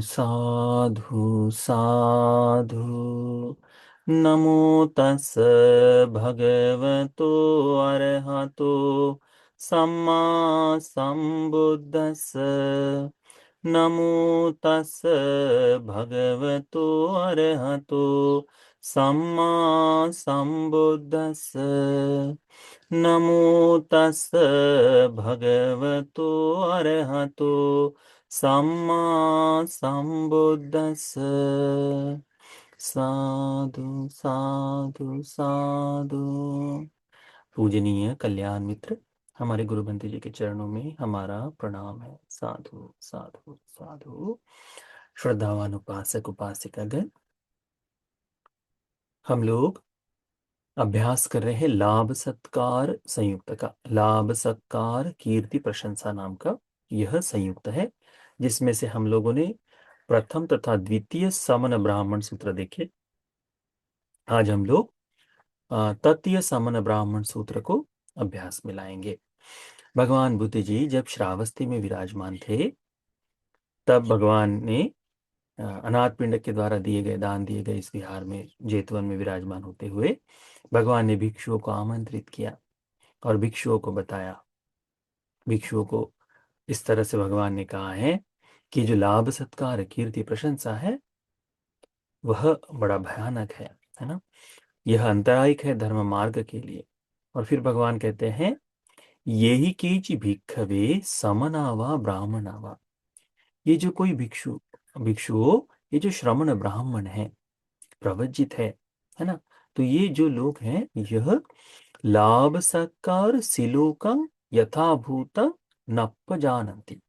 साधु साधु। नमो तस् भगवतो अरहतो सम्मा संबुद्दस्स। नमो तस् भगवतो अरहतो सम्मा संबुद्दस्स। नमो तस् भगवतो अरहतो सम्मा संबुद्दस्स। साधु साधु साधु। पूजनीय कल्याण मित्र, हमारे गुरु बंते जी के चरणों में हमारा प्रणाम है। साधु साधु साधु। श्रद्धावान उपासक उपासिकागण, हम लोग अभ्यास कर रहे हैं लाभ सत्कार संयुक्त का। लाभ सत्कार कीर्ति प्रशंसा नाम का यह संयुक्त है, जिसमें से हम लोगों ने प्रथम तथा द्वितीय समन ब्राह्मण सूत्र देखे। आज हम लोग तृतीय समन ब्राह्मण सूत्र को अभ्यास में लाएंगे। भगवान बुद्ध जी जब श्रावस्ती में विराजमान थे, तब भगवान ने अनाथ पिंड के द्वारा दिए गए दान दिए गए इस विहार में जेतवन में विराजमान होते हुए भगवान ने भिक्षुओं को आमंत्रित किया और भिक्षुओं को बताया। भिक्षुओं को इस तरह से भगवान ने कहा है कि जो लाभ सत्कार कीर्ति प्रशंसा है वह बड़ा भयानक है ना। यह अंतरायिक है धर्म मार्ग के लिए। और फिर भगवान कहते हैं, ये ही कीच भिक्षवे समनावा ब्राह्मणावा। ये जो कोई भिक्षुओं, ये जो श्रमण ब्राह्मण है, प्रवज्जित है ना, तो ये जो लोग हैं यह लाभ सत्कार सिलोकं यथाभूत नप्प जानन्ति।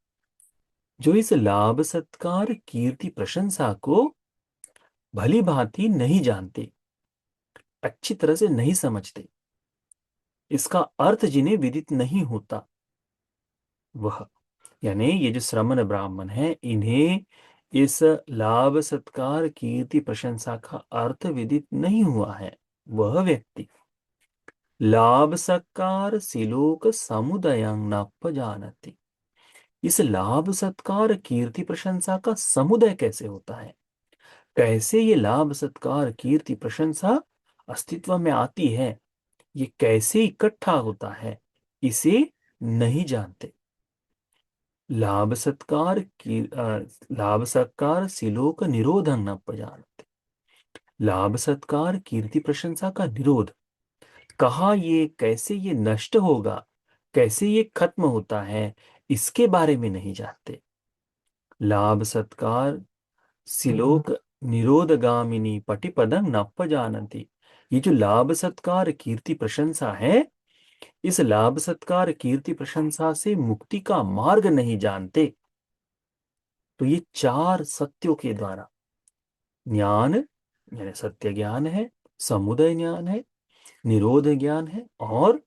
जो इस लाभ सत्कार कीर्ति प्रशंसा को भली भांति नहीं जानते, अच्छी तरह से नहीं समझते, इसका अर्थ जिन्हें विदित नहीं होता, वह यानी ये जो श्रमण ब्राह्मण है, इन्हें इस लाभ सत्कार कीर्ति प्रशंसा का अर्थ विदित नहीं हुआ है। वह व्यक्ति लाभ सत्कार सिलोक समुदयं नप्प जानति। इस लाभ सत्कार कीर्ति प्रशंसा का समुदय कैसे होता है, कैसे ये लाभ सत्कार कीर्ति प्रशंसा अस्तित्व में आती है, ये कैसे इकट्ठा होता है, इसे नहीं जानते। लाभ सत्कार सिलोक निरोधं न जानते। लाभ सत्कार कीर्ति प्रशंसा का निरोध, कहा ये कैसे ये नष्ट होगा, कैसे ये खत्म होता है, इसके बारे में नहीं जानते। लाभ सत्कार सिलोक निरोधगामिनी पटिपदं नप्प जानन्ति। ये जो लाभ सत्कार कीर्ति प्रशंसा है, इस लाभ सत्कार कीर्ति प्रशंसा से मुक्ति का मार्ग नहीं जानते। तो ये चार सत्यों के द्वारा ज्ञान, यानी सत्य ज्ञान है, समुदय ज्ञान है, निरोध ज्ञान है और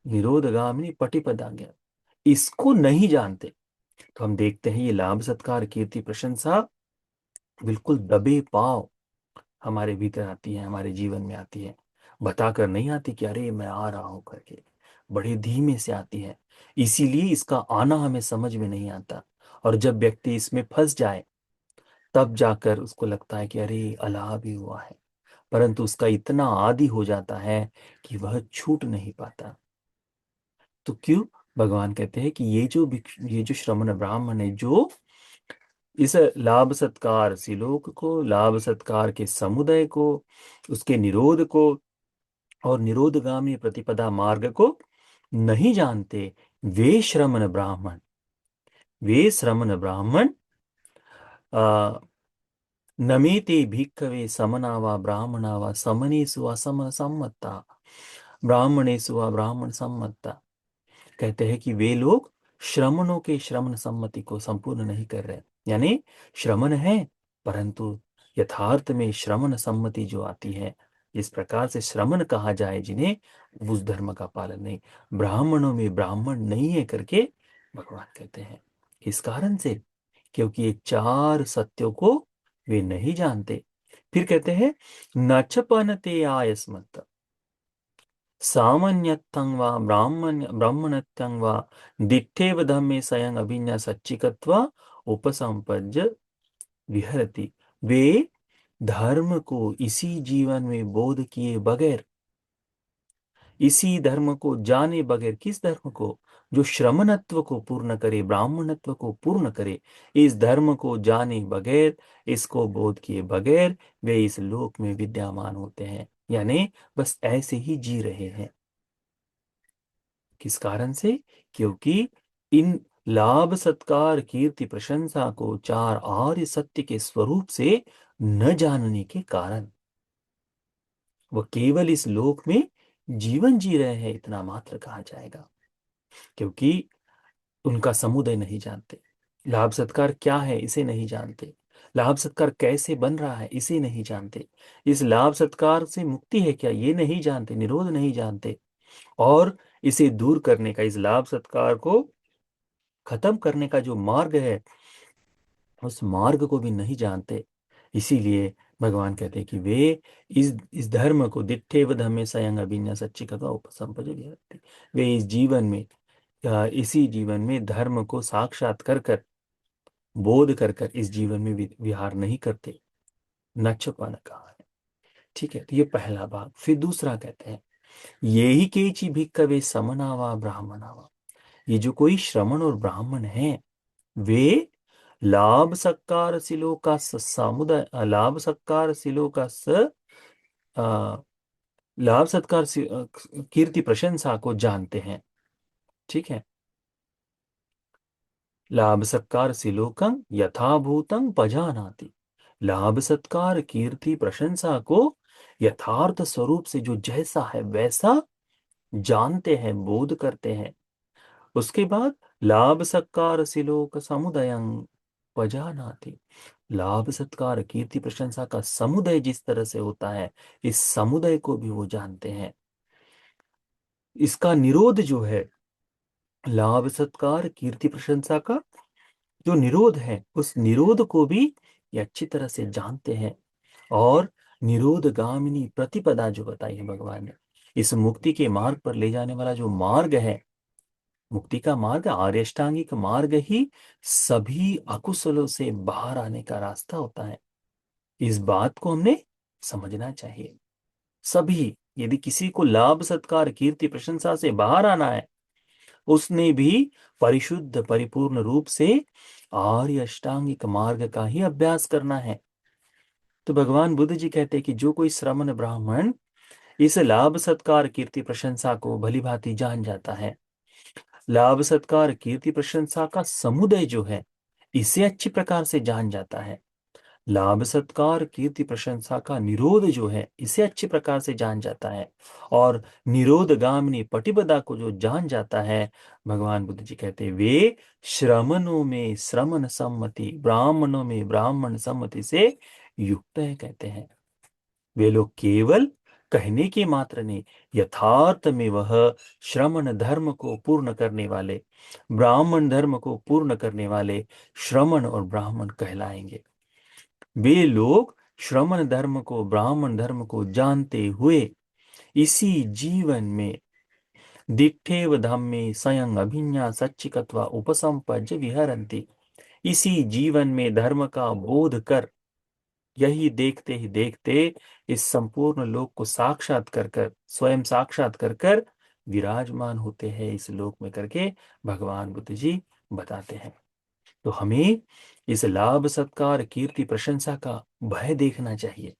निरोधगामिनी पटिपदा ज्ञान, इसको नहीं जानते। तो हम देखते हैं ये लाभ सत्कार कीर्ति प्रशंसा बिल्कुल दबे पांव हमारे भीतर आती है, हमारे जीवन में आती है। बताकर नहीं आती कि अरे मैं आ रहा हूं करके, बड़े धीमे से आती है। इसीलिए इसका आना हमें समझ में नहीं आता। और जब व्यक्ति इसमें फंस जाए, तब जाकर उसको लगता है कि अरे अलाभ भी हुआ है, परंतु उसका इतना आदी हो जाता है कि वह छूट नहीं पाता। तो क्यों? भगवान कहते हैं कि ये जो श्रमण ब्राह्मण है, जो इस लाभ सत्कार सिलोक को, लाभ सत्कार के समुदाय को, उसके निरोध को और निरोधगामी प्रतिपदा मार्ग को नहीं जानते, वे श्रमण ब्राह्मण नमेते भिक्खवे समना वा ब्राह्मणा वा समनेषु असम सम्मता ब्राह्मणेषु वा ब्राह्मण सम्मता। कहते हैं कि वे लोग श्रमणों के श्रमण सम्मति को संपूर्ण नहीं कर रहे, यानी श्रमण है परंतु यथार्थ में श्रमण सम्मति जो आती है, इस प्रकार से श्रमण कहा जाए जिन्हें, उस धर्म का पालन नहीं, ब्राह्मणों में ब्राह्मण नहीं है करके भगवान कहते हैं। इस कारण से, क्योंकि ये चार सत्यों को वे नहीं जानते। फिर कहते हैं नचपनते आयस्मत सामान्यत्थं वा ब्राह्मणत्थं वा दिट्ठेव धम्मे स्वयं अभिज्ञा सच्चिकत्वा उपसंपज्य विहरति, वे धर्म को इसी जीवन में बोध किए बगैर, इसी धर्म को जाने बगैर, किस धर्म को? जो श्रमणत्व को पूर्ण करे, ब्राह्मणत्व को पूर्ण करे, इस धर्म को जाने बगैर, इसको बोध किए बगैर वे इस लोक में विद्यमान होते हैं, यानी बस ऐसे ही जी रहे हैं। किस कारण से? क्योंकि इन लाभ सत्कार कीर्ति प्रशंसा को चार आर्य सत्य के स्वरूप से न जानने के कारण वह केवल इस लोक में जीवन जी रहे हैं, इतना मात्र कहा जाएगा। क्योंकि उनका समुदय नहीं जानते, लाभ सत्कार क्या है इसे नहीं जानते, लाभ सत्कार कैसे बन रहा है इसे नहीं जानते, इस लाभ सत्कार से मुक्ति है क्या ये नहीं जानते, निरोध नहीं जानते, और इसे दूर करने का, इस लाभ सत्कार को खत्म करने का जो मार्ग है उस मार्ग को भी नहीं जानते। इसीलिए भगवान कहते हैं कि वे इस धर्म को दिट्ठेव धम्मे स्वयं अभिन्या सच्चिकत्वा उपसंपदे विहरति। वे इस जीवन में, इसी जीवन में धर्म को साक्षात कर कर, बोध कर कर इस जीवन में विहार नहीं करते। न छुपाना कहा है। ठीक है, तो ये पहला भाग। फिर दूसरा कहते हैं, ये ही केची भिक्खवे समनावा ब्राह्मणावा। ये जो कोई श्रमण और ब्राह्मण है, वे लाभ सत्कार शिलो का समुदाय, लाभ सत्कार शिलो का अ, लाभ सत्कार कीर्ति प्रशंसा को जानते हैं। ठीक है, लाभ सत्कार सिलोकं यथाभूतं पजानाति। लाभ सत्कार कीर्ति प्रशंसा को यथार्थ स्वरूप से, जो जैसा है वैसा जानते हैं, बोध करते हैं। उसके बाद लाभ सत्कार सिलोक समुदयं पजानाति। लाभ सत्कार कीर्ति प्रशंसा का समुदय जिस तरह से होता है, इस समुदय को भी वो जानते हैं। इसका निरोध जो है, लाभ सत्कार कीर्ति प्रशंसा का जो निरोध है, उस निरोध को भी ये अच्छी तरह से जानते हैं। और निरोध गामिनी प्रतिपदा जो बताई है भगवान ने, इस मुक्ति के मार्ग पर ले जाने वाला जो मार्ग है, मुक्ति का मार्ग, आर्यष्टांगिक मार्ग ही सभी अकुशलों से बाहर आने का रास्ता होता है। इस बात को हमने समझना चाहिए। सभी, यदि किसी को लाभ सत्कार कीर्ति प्रशंसा से बाहर आना है, उसने भी परिशुद्ध परिपूर्ण रूप से आर्य अष्टांगिक मार्ग का ही अभ्यास करना है। तो भगवान बुद्ध जी कहते हैं कि जो कोई श्रमण ब्राह्मण इस लाभ सत्कार कीर्ति प्रशंसा को भली भांति जान जाता है, लाभ सत्कार कीर्ति प्रशंसा का समुदय जो है इसे अच्छी प्रकार से जान जाता है, लाभ सत्कार कीर्ति प्रशंसा का निरोध जो है इसे अच्छी प्रकार से जान जाता है, और निरोध गामिनी पटिपदा को जो जान जाता है, भगवान बुद्ध जी कहते हैं वे श्रमणों में श्रमण सम्मति, ब्राह्मणों में ब्राह्मण सम्मति से युक्त है। कहते हैं वे लोग केवल कहने के मात्र ने, यथार्थ में वह श्रमण धर्म को पूर्ण करने वाले, ब्राह्मण धर्म को पूर्ण करने वाले श्रमण और ब्राह्मण कहलाएंगे। वे लोग श्रमण धर्म को ब्राह्मण धर्म को जानते हुए इसी जीवन में दिट्ठेव धम्मे स्वयं अभिज्ञा सच्चिकत्वा उपसंपज्य विहरन्ति। इसी जीवन में धर्म का बोध कर, यही देखते ही देखते इस संपूर्ण लोक को साक्षात कर कर, स्वयं साक्षात कर कर विराजमान होते हैं इस लोक में, करके भगवान बुद्ध जी बताते हैं। तो हमें इस लाभ सत्कार कीर्ति प्रशंसा का भय देखना चाहिए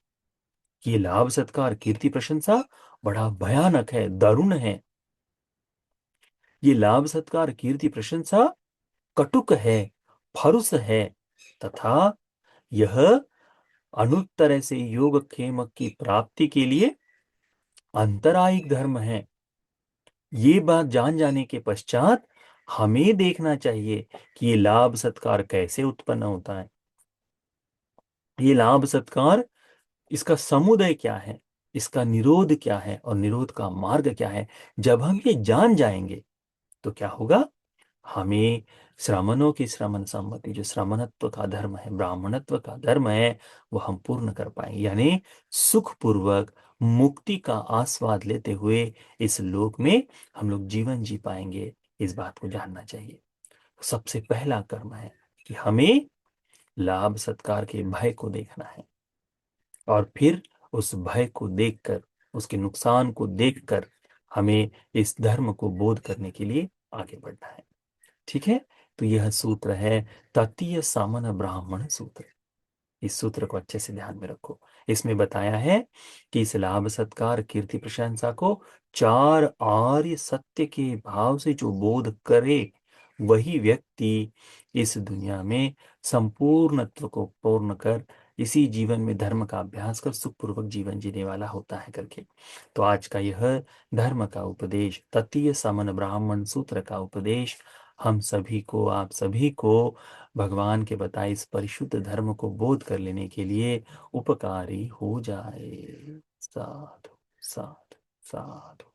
कि ये लाभ सत्कार कीर्ति प्रशंसा बड़ा भयानक है, दारुण है। ये लाभ सत्कार कीर्ति प्रशंसा कटुक है, फरुस है, तथा यह अनुत्तर से योग क्षेम की प्राप्ति के लिए अंतरायिक धर्म है। ये बात जान जाने के पश्चात हमें देखना चाहिए कि ये लाभ सत्कार कैसे उत्पन्न होता है, ये लाभ सत्कार, इसका समुदय क्या है, इसका निरोध क्या है, और निरोध का मार्ग क्या है। जब हम ये जान जाएंगे तो क्या होगा, हमें श्रमणों की श्रमण सम्मति, जो श्रमणत्व का धर्म है, ब्राह्मणत्व का धर्म है, वो हम पूर्ण कर पाएंगे, यानी सुखपूर्वक मुक्ति का आस्वाद लेते हुए इस लोक में हम लोग जीवन जी पाएंगे। इस बात को जानना चाहिए। सबसे पहला कर्म है कि हमें लाभ सत्कार के भय को देखना है, और फिर उस भय को देखकर, उसके नुकसान को देखकर हमें इस धर्म को बोध करने के लिए आगे बढ़ना है। ठीक है। तो यह सूत्र है ततीय सामन ब्राह्मण सूत्र। इस सूत्र को अच्छे से ध्यान में रखो। इसमें बताया है कि इस लाभ सत्कार कीर्ति प्रशंसा को चार आर्य सत्य के भाव से जो बोध करे, वही व्यक्ति इस दुनिया में संपूर्णत्व को पूर्ण कर इसी जीवन में धर्म का अभ्यास कर सुखपूर्वक जीवन जीने वाला होता है करके। तो आज का यह धर्म का उपदेश, ततीय समन ब्राह्मण सूत्र का उपदेश हम सभी को, आप सभी को भगवान के बताए इस परिशुद्ध धर्म को बोध कर लेने के लिए उपकारी हो जाए। साधु साधु साधु।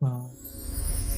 हाँ।